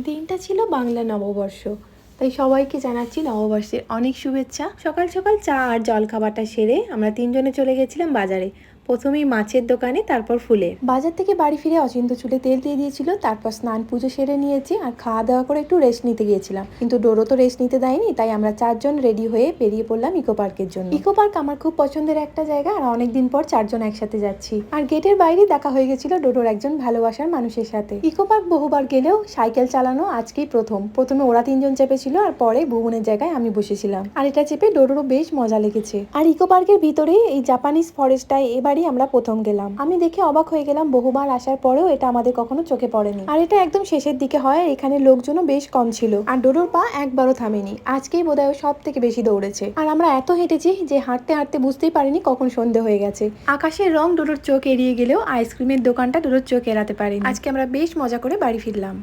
দিনটা ছিল বাংলা নববর্ষ, তাই সবাইকে জানাচ্ছি নববর্ষের অনেক শুভেচ্ছা। সকাল সকাল চা আর জলখাবারটা সেরে আমরা তিনজনে চলে গেছিলাম বাজারে। প্রথমেই মাছের দোকানে, তারপর ফুলের। বাজার থেকে বাড়ি ফিরে অচিন্ত চুলে তেল দিয়ে দিয়েছিল, তারপর স্নান পুজো সেরে নিয়েছি আর খাওয়া দাওয়া করে একটু রেস্ট নিতে গিয়েছিলাম। কিন্তু ডোরো তো রেস্ট নিতে দেয়নি, তাই আমরা চারজন রেডি হয়ে বেরিয়ে পড়লাম ইকো পার্কের জন্য। ইকো পার্ক আমার খুব পছন্দের একটা জায়গা, আর অনেকদিন পর চারজন একসাথে যাচ্ছি। আর গেটের বাইরে দেখা হয়ে গেছিল ডোডোর একজন ভালোবাসার মানুষের সাথে। ইকো পার্ক বহুবার গেলেও সাইকেল চালানো আজকেই প্রথমে ওরা তিনজন চেপেছিল, আর পরে ভুবনের জায়গায় আমি বসেছিলাম। আর এটা চেপে ডোডোরও বেশ মজা লেগেছে। আর ইকো পার্কের ভিতরে এই জাপানিজ ফরেস্টটায় এবারই আমরা প্রথম গেলাম। আমি দেখে অবাক হয়ে গেলাম, বহুবার আসার পরেও এটা আমাদের কখনো চোখে পড়েনি। আর এটা একদম শেষের দিকে হয়, এখানে লোকজনও বেশ কম ছিল। আর ডোডোর পা একবারও থামেনি, আজকেই বোধহয় সব থেকে বেশি দৌড়েছে। আর আমরা এত হেঁটেছি যে হাঁটতে হাঁটতে বুঝতেই পারিনি কখন সন্ধে হয়ে গেছে। আকাশের রং ডোডোর চোখ এড়িয়ে গেলেও আইসক্রিমের দোকানটা ডোডোর চোখ এড়াতে পারেনি। আজকে আমরা বেশ মজা করে বাড়ি ফিরলাম।